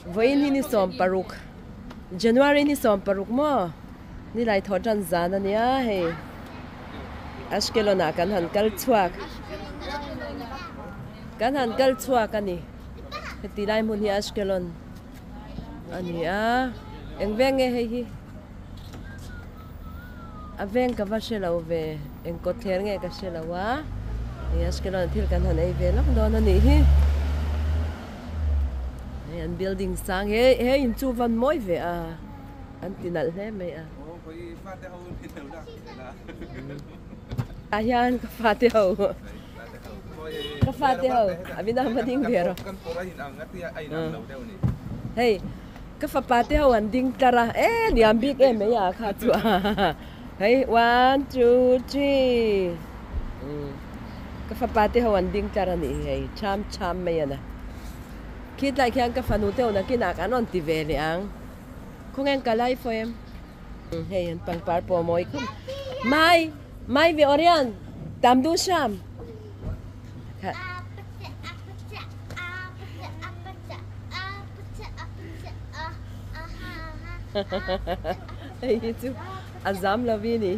Với ini som paruk January ni som paruk mo ni lai tho jan zan ania he Ashkelon kan han kal chuak ani ti lai mun hi Ashkelon ania engveng e hi aveng ka va shelo ve en ko ther nge ka shelo wa ni Ashkelon thil kan han ei ve lok don ani hi an building sang he in chu van moi ve a an tinal he me a ayan ka fate ho abina mading vero hey ka fa pate ho an ding tara ni am big e me ya kha chu hey 1 2 3 ka fa pate ho an ding tara ni hey cham me ya naคิดอะไรแค่กับฟันนูเตลนะกินอาการนอนตีเวเลยอังคงเองกะไลฟ์เฟมเฮ้ยปังปาร์ปอมอยคุ้มไม่เวอริอันตามดูชามเฮ้ยจูอาซามลาวีนี่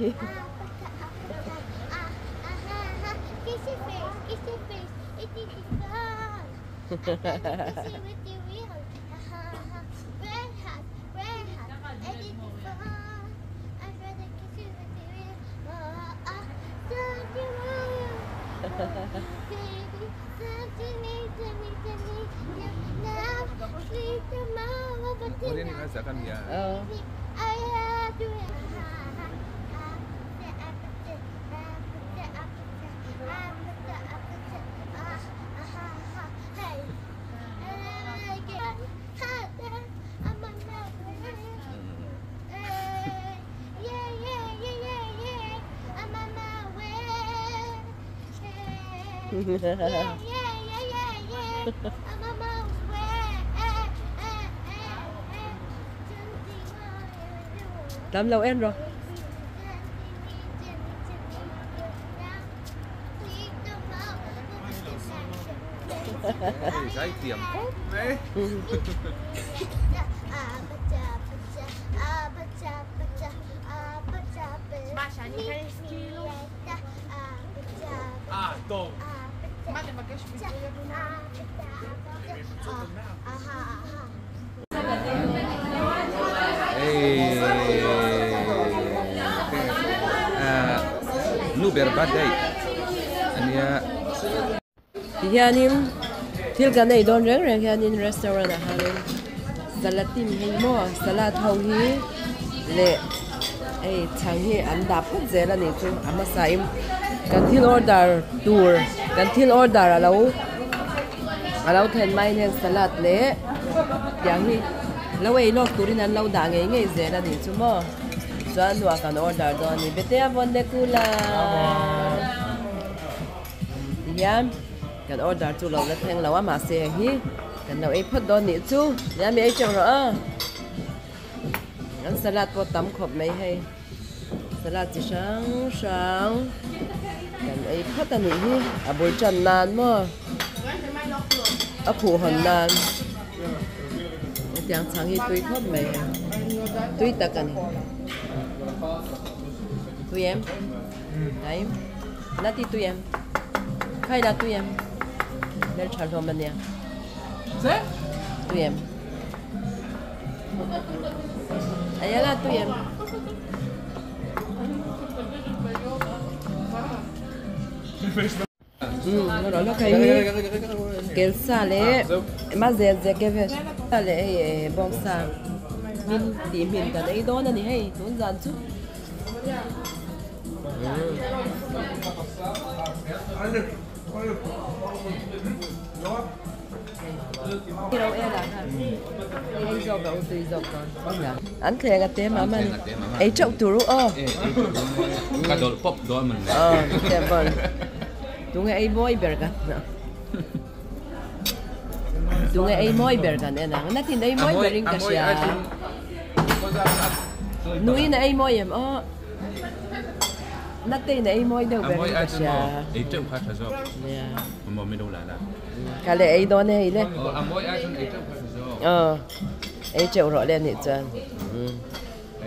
Tắm lâu em rồi. Cái tiệm đấy. Tô. Nu berbadai. Ania. Hianin tilka nei don reng hianin restaurant hanin salatin hi mo salat ho hi le chang hi an da phut zela ni chu ama saim kan thil order tour kan thil order alo then mai nen salat le yang hi lawei lok turin an lo da ngei zela ni chu mo chuan wa kan order do ni bete avon de kula yan kan order chu lo la theng lo ma se hi kan lo ei phot don ni chu ya mi ei chang ro an salat po tam khop mai hay salat chi sang kan ei phot ani hi a bul chan nan mo a phu hon nan tiang chang hi tui khop mai tui ta kan tui em đấy na ti tui em khai là tui em nên chọn cho mình nha tui em ấy là tui em nó nói nó cái cái xa lẽ mà dễ cái về xa lẽ bông xa mình tìm mình cái đấy đó là gì hay tốn gian chút cái đâu em là cái dọc đầu tùy dọc còn ăn khề cái té mà mình ấy chậu tủ cái đồ pop đó mình đẹp vâng tụi ngày ấy môi bểกันtụi ngày ấy môi bểกันnè nó thì ấy môi bể cái gì núi này ấy môi em natin na imoy daw Amoy berin ay ka siya. Ito pa sa job. Yeah. Mo mi đâu là. Kale ay doon na hile. Amoy ay ito pa sa job. Ay chịu rõ lên thì chân.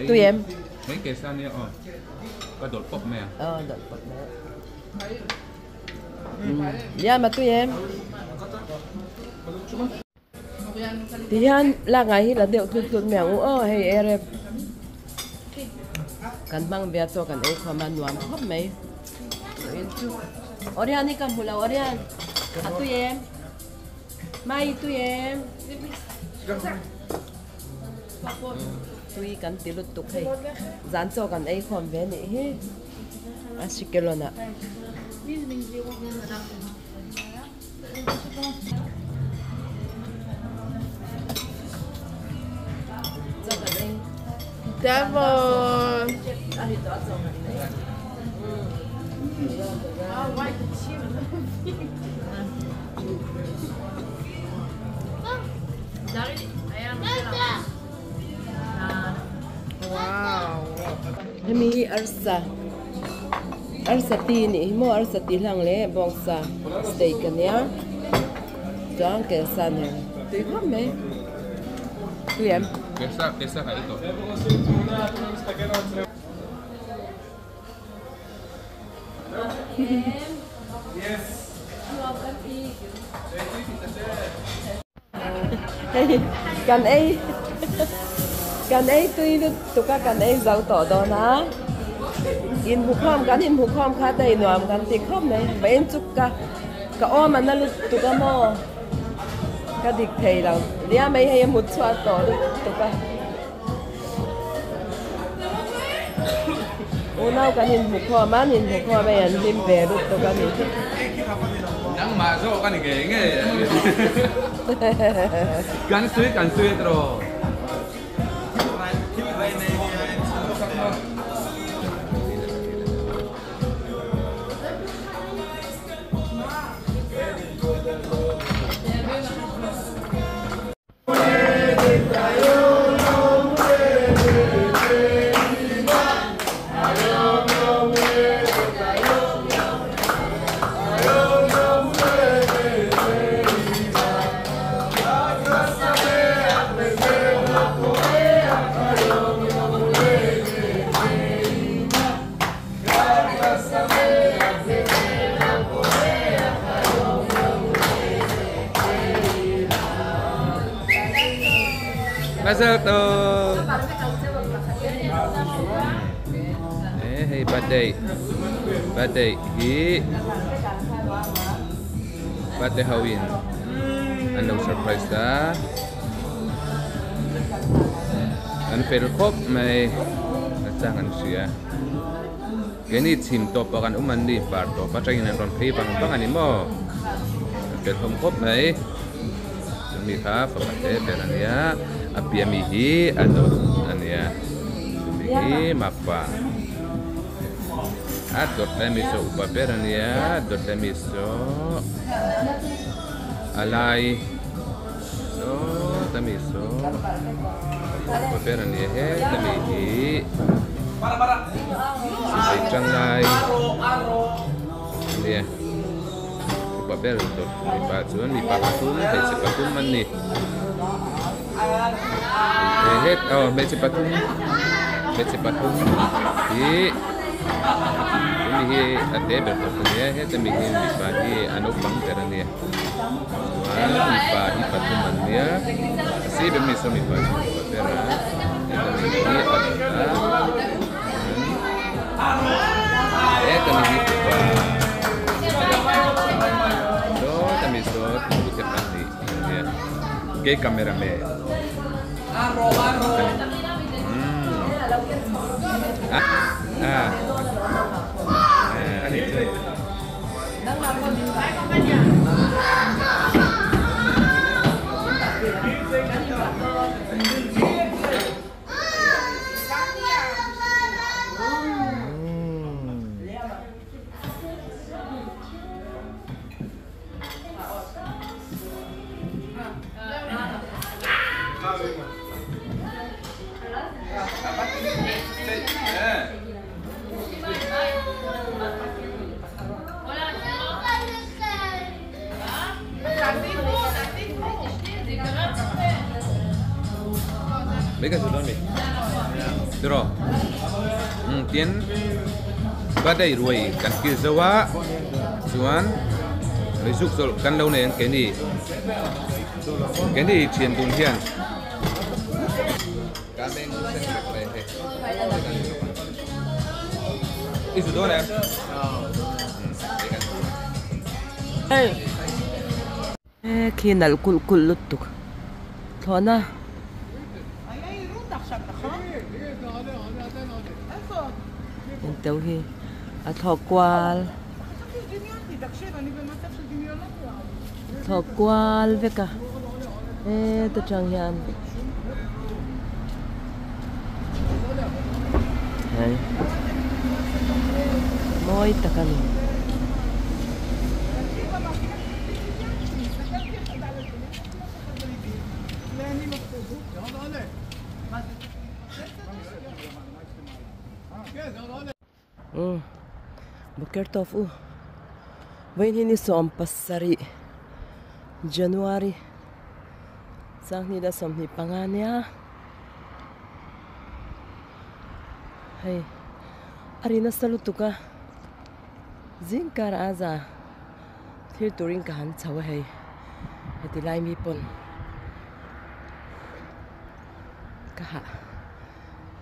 Tụi em. Mấy cái sao nè có đột pop mè. Đột pop mè. Yeah, mà tụi em. Thì han là ngày là điệu tụt mèo hay erep. Kan mang biar cho kan ai khoan nuam hop mấy. Orian ni kan hula Orian. Tụi em. Mai tụi em. Tui kan tilut tuk hay zan cho kan ai khom ve ni hi asikelona Devil. Wow. Hemi arsa ti ni mo arsa ti lang le bongsa steak nya jang ke san he tui khom me tui em Cái sao phải ito. Kan ai tui lu tuka kan ai zau to do na in hu khom kha dai nuam kan ti khom me ben chuk ka o man na lu tuka mo ka dik thei la lia mai hay mu chwa to lu tuka o nau kan in hu khom me an lim ve lu tuka ni Nang mà cho cái này cái nghe. Gan suy rồi. Masuk tuh. Hey badai hawin. Anu surprise dah. An fail kop mai jangan sia. Kini tim top akan uman di bar top pacangin ron pay bang ani mo. Fail home kop mai. Mi kha fakate perania. Api amihi ano ania mihi mapa adot temiso upaperania adot temiso alai so temiso upaperania he temihi sampai cangai dia upaper dot lipatum he sepatum mani hết mấy chiếc bát thì mình ở đây bên trong này hết mình bị phá thì anh ốc bắn cái này bị phá thì bát mình nhé si bên mình xong mình phá thì bát ra mình đi ở đó hết mình đi phá đó mình số cái bát này cái camera mẹ Ini mấy cái đó này được rồi tiến bắt đây rồi cần kia dâu á xuân lấy giúp rồi căn lâu này cái gì truyền tụng hiền cá bên sẽ này ít chút đó này khi nào cul cul lụt tục thôi na Então hi thọ qual với cả tôi chẳng hiền hay moi takan Boker tofu. Vain hini som pasari January. Sang ni da som ni panganya. Hey. Arina salutuka. Zingkar aza. Thir turing ka han chawa hey. Hati lai mi pon. Kaha.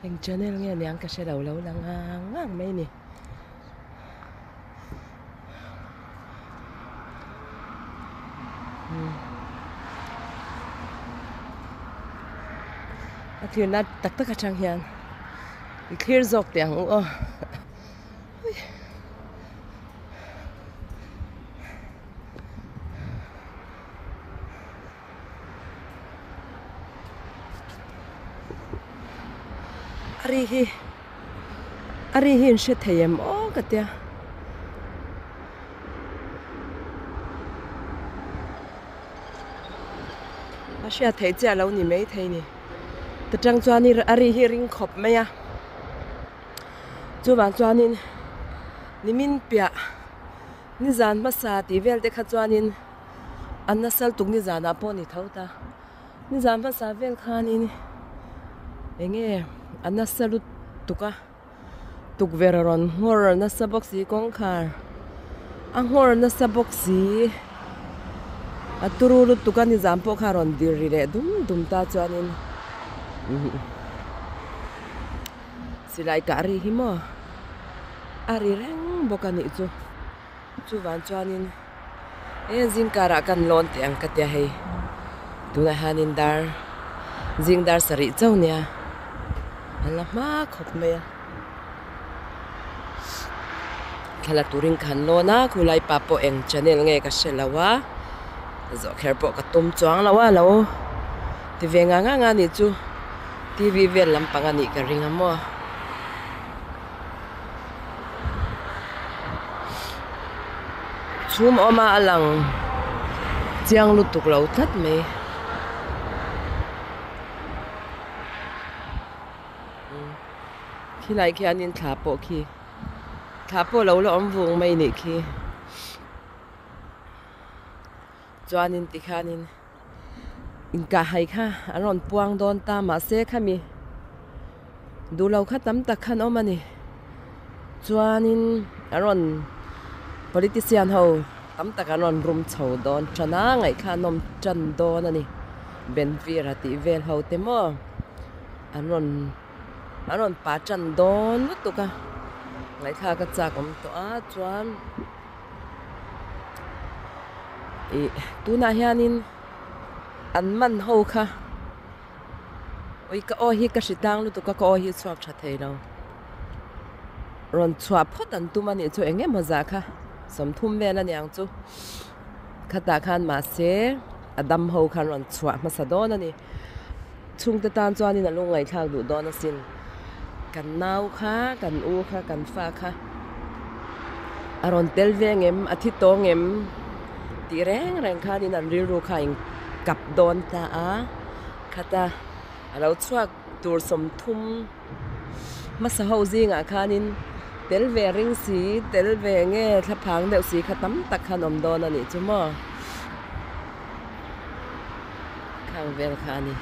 Ang channel nga niyang kasi daw lang ngang may ni. At yun na takta ka chang yan. I-clear zok tiyang oo. Arihi siya tayam o katya. Siya thấy chả lâu ni mấy thấy ni, tự trang cho ni arihi ring khop mấy à, chú bạn cho ni min bia, ni zan masa ti vel de khát cho ni, anh nasal tung ni zan apo ni thâu ta, ni zan masa vel khan ni, nghe anh nasal tuka, tuk veron ngor nasa boxi kong kar, ang ngor nasa boxi. At turulot to ka ni Zampo karon dirire dum ta chuanin sila ikarihi mo ari reng boka ni chu van chuanin zingkara kan lon te ang katya hei tuna hanin dar zingdar sari chau nia ala ma khop me khala turing khan lona khulai papo eng channel nge ka selawa zo kher po ka tum chuang lawa lo ti venga nga ni chu TV vel lampang ani ka ringa mo chum oma alang chiang lutuk lo that me khi lại khi anin thả po lo lo om vung mai ni khi chuanin tikhanin inka hai kha aron puang don ta ma se khami dulo kha tam tak khan omani chuanin aron politician ho tam tak aron rum chho don chana ngai kha nom chan don ani benvir ati vel ho te mo aron pa chan don tuka ngai kha ka cha kom to a chuan tu na hianin an man ho kha oi ka o hi ka sitang lu tu ka o hi chuak tha thei lo ron chua phot an tu mani chu enge maza kha som thum ve na nyang chu khata khan ma se adam ho khan ron chua ma sa don ani chung ta tan chuanin a lungai thak du don a sin kan nau kha kan u kha kan fa kha aron tel vengem athi tongem ti reng kha ni nan ri ru kha ing kap don ta a khata alo chuak tur som thum masa ho zinga khanin tel ve ring si tel ve nge thaphang deuh si khatam tak khan om don ani chumo khang vel khani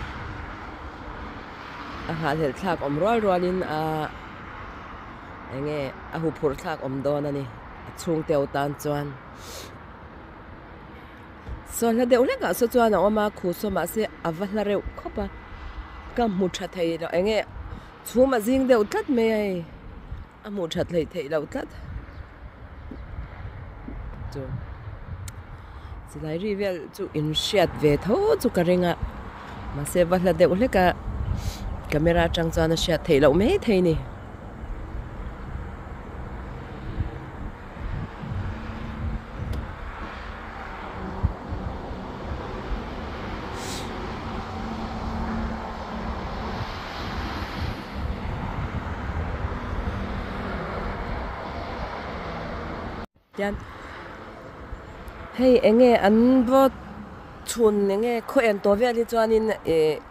a hal hel thak om rol in a enge a hu phur thak om don ani chung teu tan chuan so la de ule ka so chuan a oma khu so ma se avahla reu khopa ka mu tha thei lo enge chuma jing de utlat me ai a mu tha thei lo utlat chu silai ri vel chu in shiat ve tho chu ka ringa ma se vahla de ule ka camera chang chuan a shiat thei lo me thei ni Yan. Hey, enge anbo chun enge ko en to ve li chuan in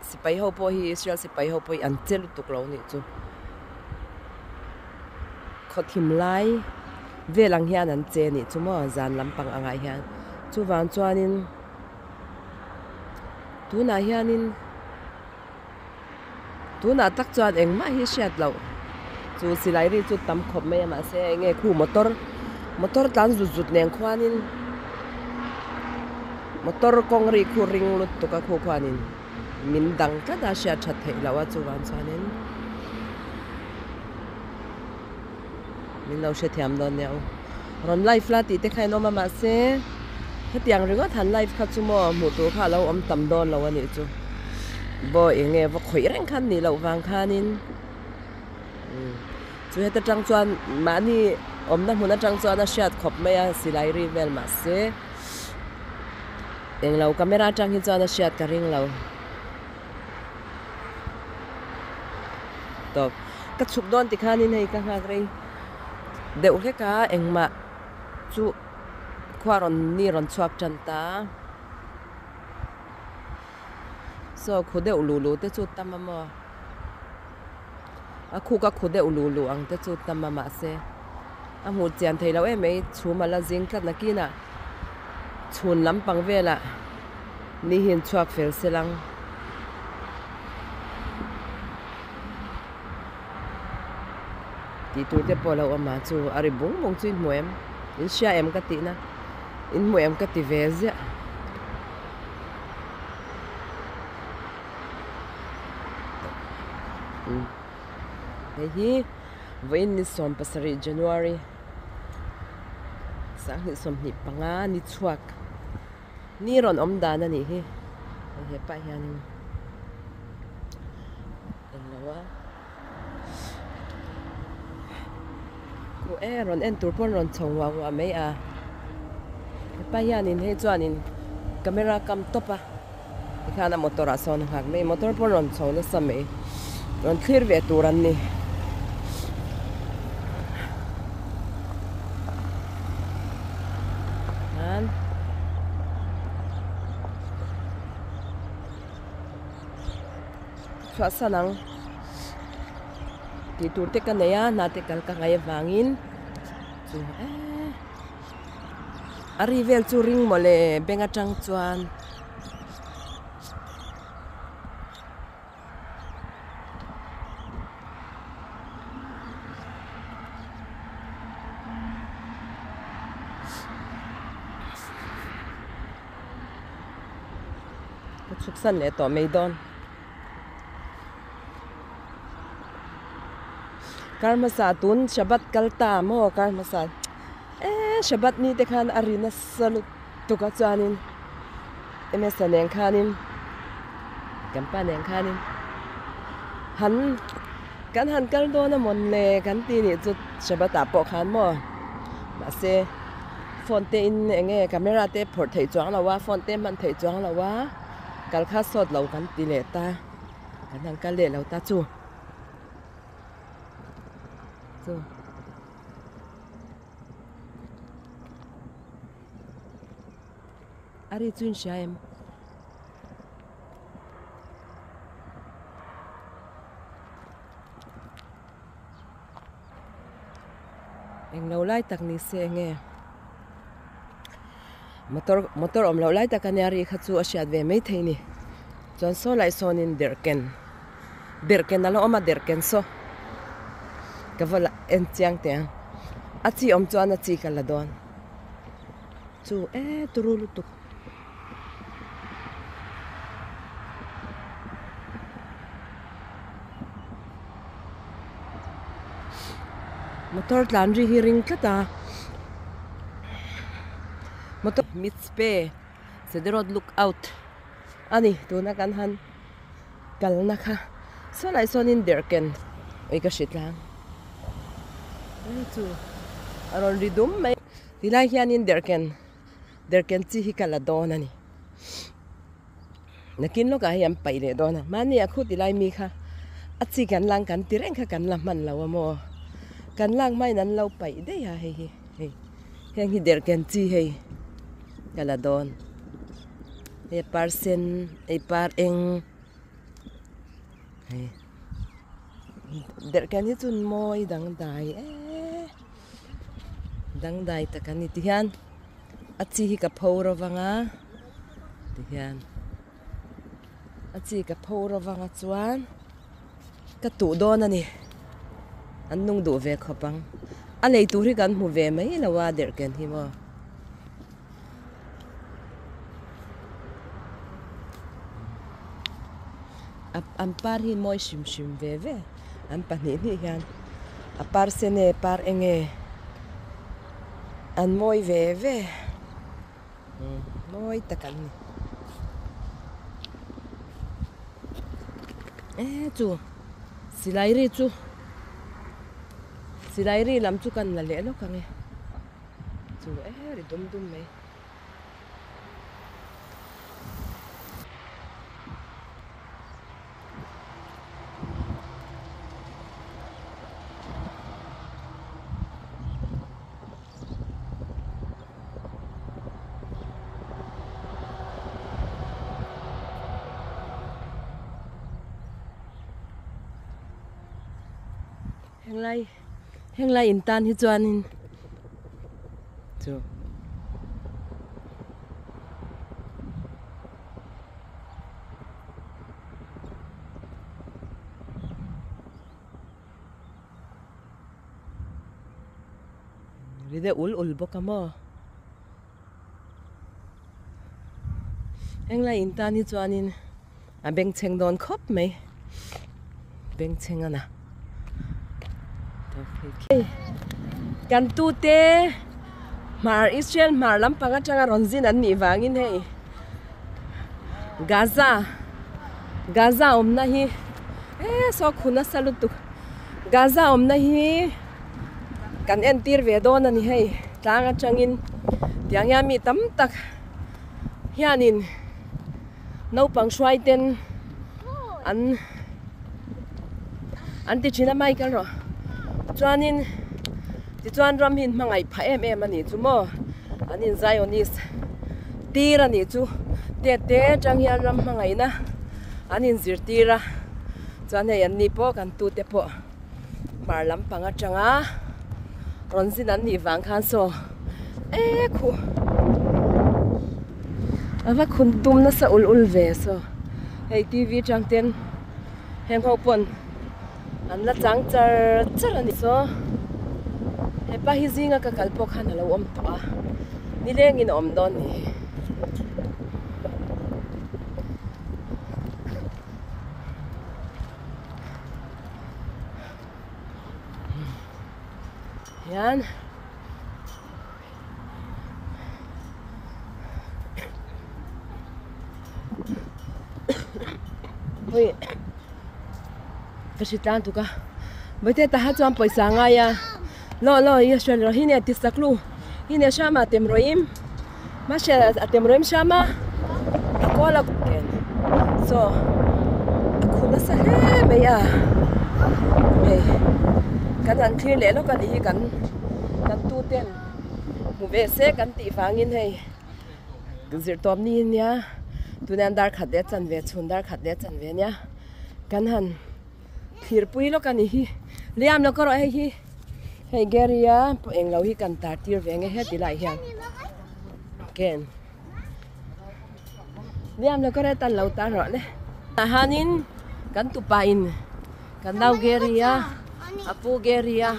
sipai ho po hi Israel sipai ho po an chel tuk lo ni chu. Kho thim lai ve lang hian an che ni chu mo zan lampang angai hian. Chu wan chuan in tu na hian in tu na tak chuan eng ma hi shat lo. Chu silai ri chu tam khop me ma se enge khu motor tan zut neng khwanin motor kongri khu ring lut to ka khu khwanin min dang ka da sha that thei lawa chuwan chanin min lo she thiam don neu ron life la ti te khai no ma se hetiang ringa than life kha chu mo mu to kha lo om tam don lo ani chu bo enge bo khoi reng khan ni lo wang khanin chu heta tang chuan mani omna huna tang chuan a shiat khop mai a silai ri vel ma se eng lo camera tang hi chuan a shiat ka ring lo to ka chup don ti khanin hei ka ngak rei deuh he ka engma chu khwaron ni ron chuak chan ta so khode ululu te chu tamama a khu ka khode ululu ang te chu tamama se a mu chian thei lo em ei chuma la jing tlat na kina chun lampang vela ni hin chuak fel selang ti tu te polo ama chu ari bung bung chin muem in sha em ka ti na in muem ka ti vezia hi vain ni som pasari January sang ni som ni panga ni chuak ni ron om dan ani hi he pa hian lawa ko ron en tur pon ron chong wa mai a pa hian in he chuan in camera kam topa khana motor a son hak mai motor pon ron chong na samai ron clear ve turan ni Chua sanang ti tur te kan ya na te kal ka ngai wangin chu ari vel chu ring mole benga tang chuan chuk san le to meidon karmasa tun shabat kalta mo karmasa shabat ni te khan arina salut to ka chanin emesa neng khanin kampa neng khanin han kal do na mon le kan ti ni chu shabata po khan mo ma se phone te in enge camera te phor thei chuang lawa phone te man thei chuang lawa kal kha sot lo kan ti le ta kan han kal le lo ta chu ari chun shaim eng lo lai tak ni se nge motor om lo lai tak ani ari kha chu a shat ve mai theini chon so lai son in derken derken alo oma derken so kavala en chiang te achi om chuan achi kala don chu turulu tu motor tlanri hi ring tlata motor mitspe sederod look out ani tuna kan han kalna kha so lai sonin derken oi ka shitlang ai chu aron ridum mai tilai hianin derken chi hi kala don ani nakin lo ka hiam pai le don mani a khu tilai mi kha achi kan lang kan tireng kha kan la man lawa mo kan lang mai nan lau pai de ya hei heng hi derken chi hei kala don e parsen e par eng hei derken hi chun moi dang dai ta kan ni tihan achi hi ka phoro wanga tihan achi ka phoro wanga chuan ka tu don ani an nung du ve khopang a lei tu ri kan mu ve mai lawa derken hi mo am par hi moi shim ve am pani ni han a par sene par enge an moi ve moi takan ni chu silai ri lam chu kan la le lo kange chu ri dum mai heng lai in tan hi chuanin chu ride ul boka mo heng lai in tan hi chuanin a beng cheng don khop mai beng cheng ana kan tu te mar Israel mar lam panga changa ronzin an ni wangin hei Gaza omna hi so khuna salutu Gaza omna hi kan entir ve don ani hei tanga changin tiang ya mi tam tak hianin no pang shwai ten an ti china mai kal ro chuanin ti chuan ram hin mangai pha em ani chu mo anin zionist tira ni chu te chang hian ram mangai na anin zir tira chuan hei an ni po kan tu te po mar lam panga changa ronzin an ni wang khan so khu ava khun tum na sa ul ve so hei TV chang ten heng ho pon an la chang char ani so he pa hi zinga ka kalpo khan alo om to a ni leng in om don ni yan oi kasi tan tu ka bete ta ha chuan paisa nga ya lo ya shel ro hine ti saklu hine shama temroim ma she temroim shama kola ken so khuna sa he me ya me kan an thil le lo kan hi kan tu ten mu ve se kan ti fangin hei zir tom ni nya tunan dar khade chan ve chundar khade chan ve nya kan han thir pui lo kan hi liam lo ko ro hi hei geria eng lo hi kan tar tir ve nge he ti lai hian ken liam lo ko re tan lo tar ro le hanin kan tu pa in kan nau geria apu geria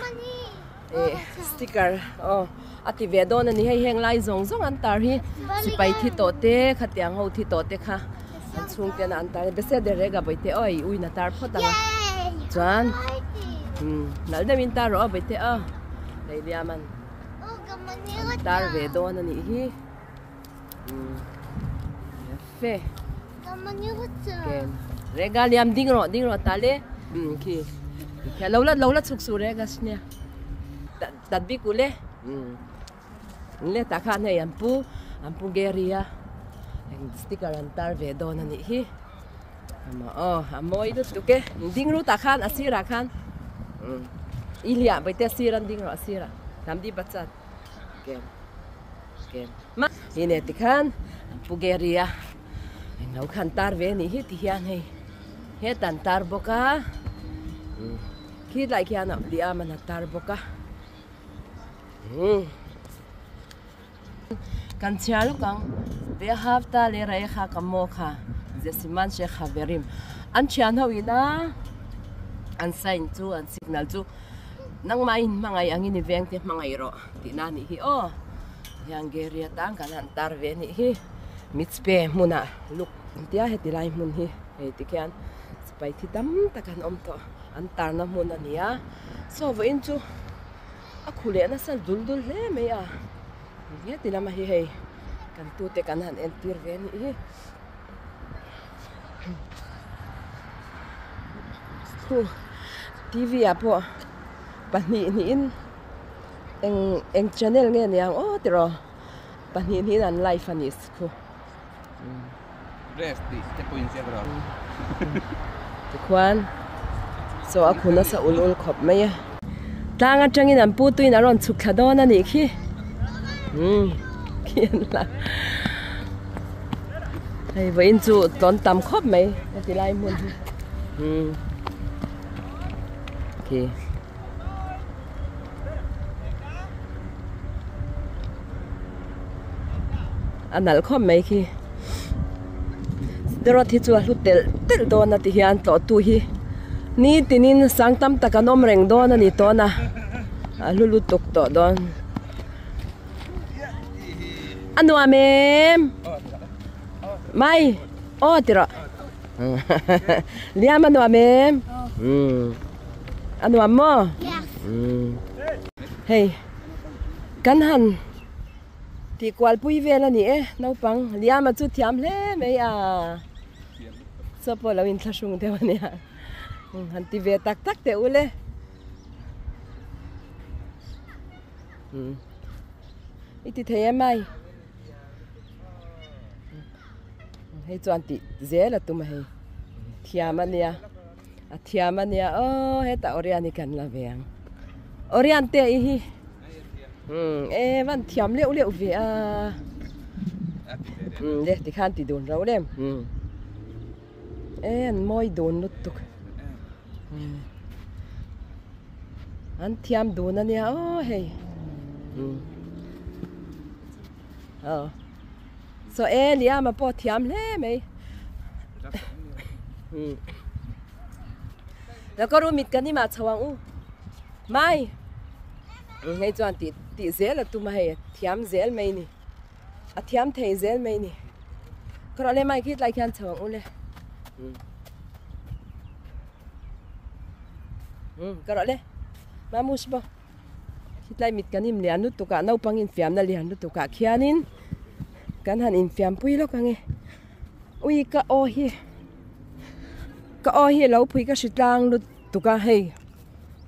sticker ati vedon ani hei heng lai zong zong an tar hi sipai thi to te khatiang ho thi to te kha an chung te an tar bese de rega boite oi ui na tar photanga chan nal de min tar ro boite dei liaman tar vedon ani hi fe ken rega liam ding ro tale ki lâu lát suk su rega snia dat bi kule le ta khan he ampu geria sticker an tar ve don ani hi ama amoi du tuke ding ru ta khan asira khan ilia baite siran ding ro asira nam di bachat ken ma ine ti khan ampu geria ngau khan tar ve ni hi ti hian he tan tar boka khi lại kia nào đi mà nạt tar boka kan chia lúc ang ve hafta le rai kha kamo kha jesiman she khaverim an chian ho ina an sign chu an signal chu nang main mangai angin ni veng te mangai ro ti na ni hi yang geria tang kan an tar ve ni hi mitspe muna luk tia he ti lai mun hi he ti kyan spai thi dam takan om to an tar na mun ania so vo in chu a khule na sal dul he me ya ye ti lama hi he kan tu te kan han en tir ve ni hi TV apo pani ni in eng channel nge ni ang tiro pani ni an live anis khu resti te poinsia bro ti kwan so akuna sa ulul khop mai tang atangin an pu tuin aron chuk thadon ani khi kian la hei với in chu ton tam khop mai ti lai mun okay anal khop mai khi dero thi chu lu tel do na ti hian to tu hi ni tinin sangtam takanom reng do na ni to na lulu tuk to don anu amem mai tira liam anu amem anu ammo hey kan han ti kwal pui vela ni nau pang liam chu thiam le me so po lawin thlasung de wania han ti ve tak te ule iti thei mai hei chuan ti zela tuma hei thiamania thiamania heta oriani kan la veng orian te hi van thiam leu ve le ti khan ti don ro lem an moi don lut tuk an thiam don ania hei so liam ma po thiam le maiแล้วก็รู้มิดกันนี่มาชวังไม่ไงจวนติเซลตุมาให้เทียมเซลไม่นี่เทียมเทเซลไม่นี่ก็เราเลยไม่คิดไรแค่ชวังเลยก็เราเลยมามุสบ่คิดไรมิดกันนี่เลียนนุตุกะน้าปังอินฟิมนั่นเลียนนุตุกะเขียนินกันหันอินฟิมปุยแล้วกันไงก็โอ้ยก็เราพุยก็สุดล่างลุตุกะให้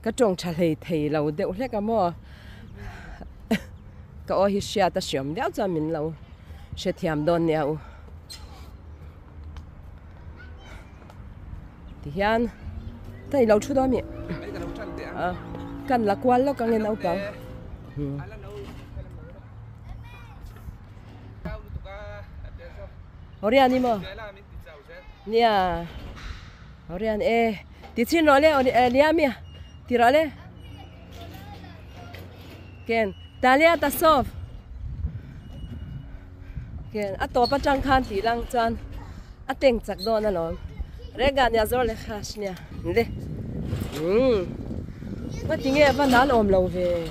ก็จงทะเลเทเราเดี๋ยวเล็กก็มั่วก็เสียแต่เสียมเดี๋ยวจะมินเราเสียเทียมโดนเนี่ยที่ยันแต่เราชุดตัวมีกันละกวนแล้วก็เงินเอาเปล่าเรียนนี่มั้งเนี่ยOrian ti chin ro le liamia ti ro le ken talia ta sof ken ato pa chang khan ti lang chan ateng chak do na lo rega nya zor le khash nya le Mà tiếng nghe vẫn đã ôm lâu về.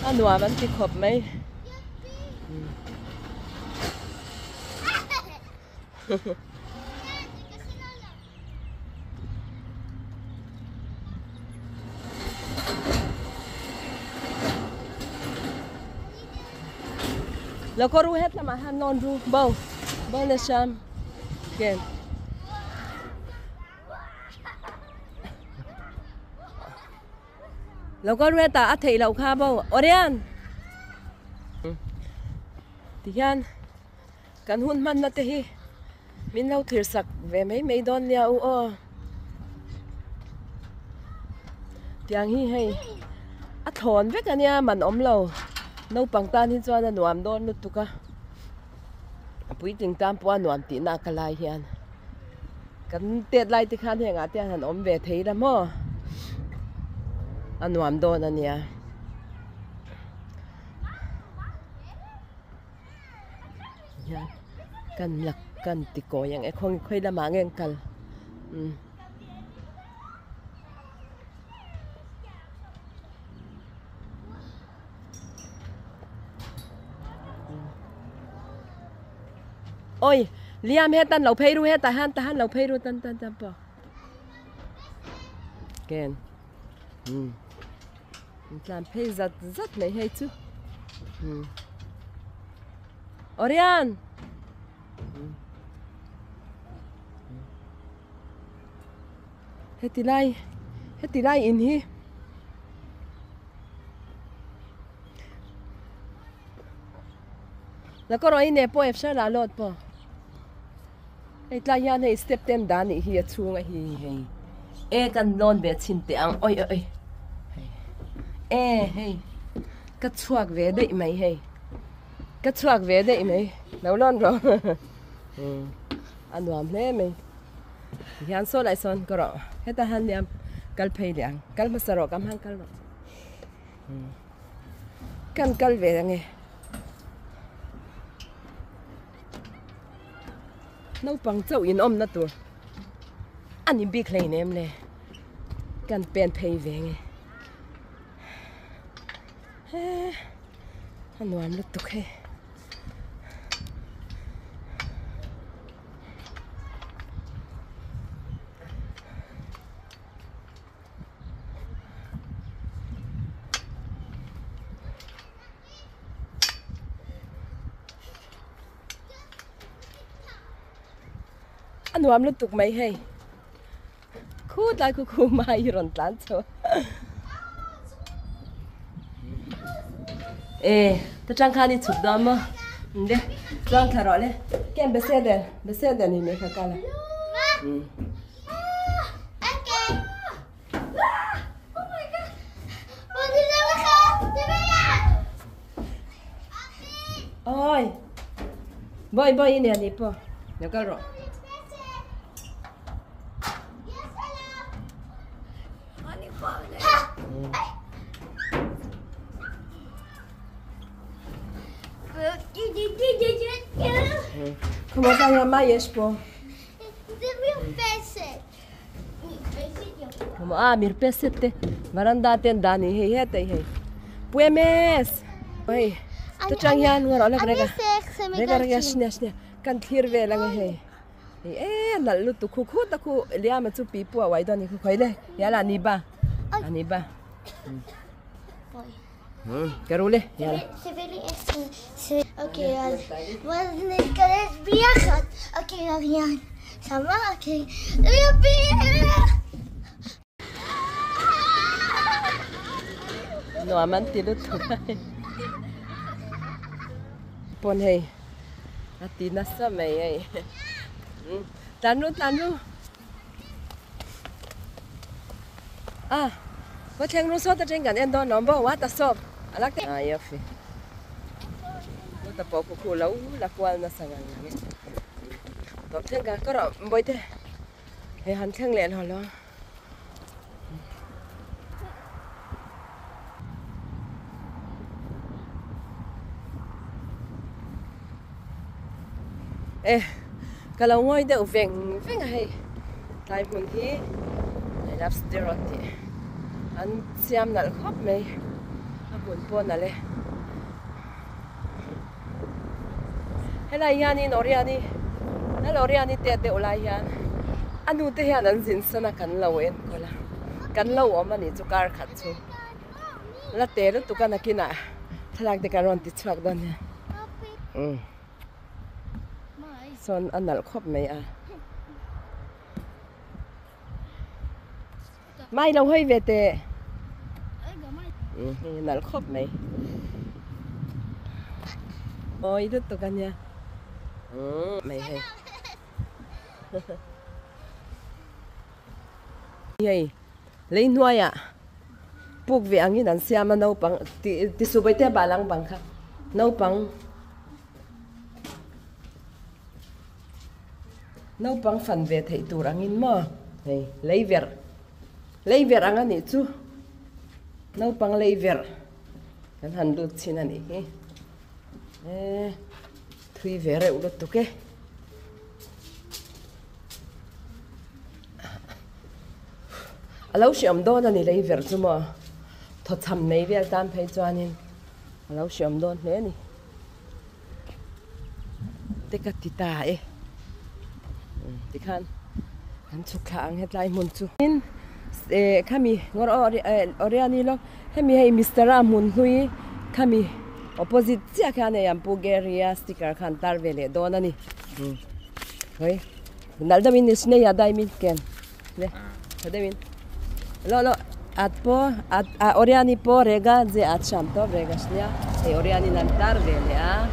Anh nói vẫn thích hợp mấy.แล้วก็รู้เฮ็ดละมาหันนอนรู้บ่บ่เลยชามเก่งแล้วก็รู้ตาอัฐิเราค่ะบ่ออเรียนที่ยันกันหุ่นมันนะเตhiมินเราถือสักเวไม่โดนเนี่ยอ้อที่ยังฮีให้อัฐอนเวกันเนี่ยมันอมเราnấu bằng tan hin cho nó nuam don nút tuka pui ting tam po nuam ti na kalai hian kan tet lai ti khan he nga te han om ve thei la mo anuam don ania ya kan lak kan ti ko yang e khong khoi la ma ngeng kal ôi liam hết tan lẩu phay ru hết ta han lẩu phay ru tan bỏ kèn làm phay rất rất này hay chứ Orion hết tí lai in hiแล้วก็รออีเนี่ยพอเอฟช่าลาลอดพอไอ้ตายานให้สเต็ปเต็มด้านนี่เฮียชูงไอ้เฮียเอกันนอนเบ็ดชินเตียงโอ้ยเฮ้ยกัดชวกเวได้ไหมเฮ้ยกัดชวกเวได้ไหมแล้วนอนรออันวามเล่ไหมยันโซ่ไหลซอนก็รอให้ตาหันเนี่ยกัลเพย์เลียงกัลมาสระกำหังกัลมากัลเวยังไงnấu bằng châu in nát tur anh em bị klein em leกันเป็นเพย์เวงอันนู้นลุกตุกเฮอันนู้นลุกตุกไหมเฮ้คูดไล่คูมาอยู่รอนตันโซแต่จังคันนี่ฉุดดอมมั้งเด้จังทารอเลยแกมเบสเดนนี่ไม่ค่ะกันละโอ้ยบ่อยเนี่ยนี่ปะเดี๋ยวก็รอComo está a mais expo? Como mir pesete. Varanda tendani hei hete hei. Puemes. Oi. Tu changyan ngoro la rega. Rega shnya. Kan thir ve lang hei. Nalu tu khu ta khu liam chu pi pu wai don ni khu khoi le. Ya la ni ba. Ani ba. Carole, ya. Okej, vad ni ska viajar. Okej, avión. Sama, okej. Jag ber. No aman tilut. Pon hei. Ati nasa mai hei. Tanu. Có thằng nó sốt trên cảnh em đó nó bảo quá ta sốt, alak thế. Yafi. Nó ta bỏ cụ lâu là quan nó sang ngang. Tập thằng cả có rồi bơi thế. Hay hắn thằng lẹn họ lo. kalau ngoi deuh veng hay tai mun hi ai lobster ti an siam nal khop mai a bun pon ale helai hianin oriani te ulai hian anu te hian an zin sana kan lo en kola kan lo om ani chu kar khat chu la te ru tu kana kina thlak te karon ti chuak don ne son anal khop mai a mai lo hoi ve te nal khop mai oi đứt tu kan ya mày hay hey lấy nuôi à buộc về anh ấy xem mà nấu bằng thì số bây giờ bà lang bằng khác nấu bằng phần về thấy tụi anh ấy mà hey lấy việc anh ấy chứ nấu bằng lấy việc cái hành đút xin anh ấy thui về rồi đút tụi cái lâu xem đón anh lấy việc chứ mà thật thầm mấy việc tam phải cho anh lâu xem đón thế này tất cả tít ta ấy tí khăn anh chụp khang hết lại muốn chụp kami ngor oriani lo kami hay Mr. Ramun hui kami opposite chia khan này Bulgaria sticker khan tar vele đón anh thôi nalda min isne ya dai min ken ne hada min lo oriani po rega je acham to rega shnia e oriani nan tar vele a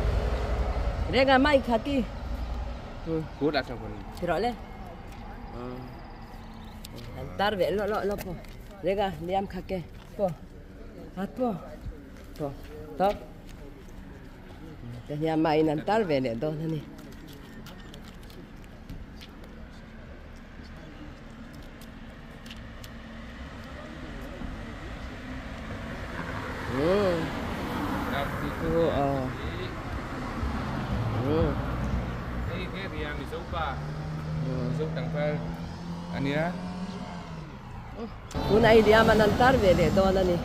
rega mai khati cú đặt trong phần tiro le nan tar ve lo po rega liam khake po to te nya mai nan tar vele do nani cái riêng thì giúp tăng phơi anh nhá cú này dia man tar ve le do nani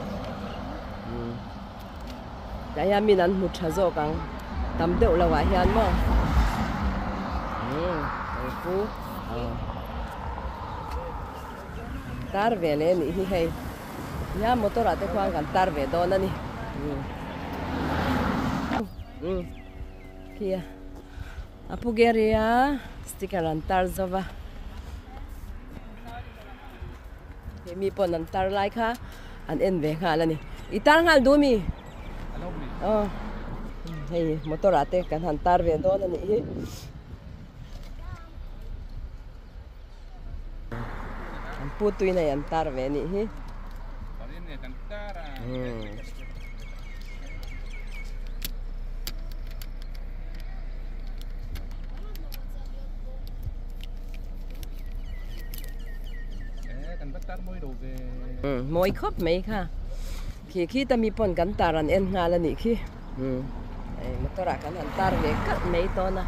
daya min an mut thazo kang tam deuh lawa hian mo cú tar ve le ni hi hei ya motor ate khwang kan tar ve do nani kia Bulgaria sticker an tar zova mi pon an tar lai kha an en ve kha la ni itar ngal du mi hey motor ate kan han tar ve do nani hi an putui na an tar ve ni hi môi khóc mấy kha khi ta mi pon kan taran en nga la ni khi motora kan an tar ve kat mấy to na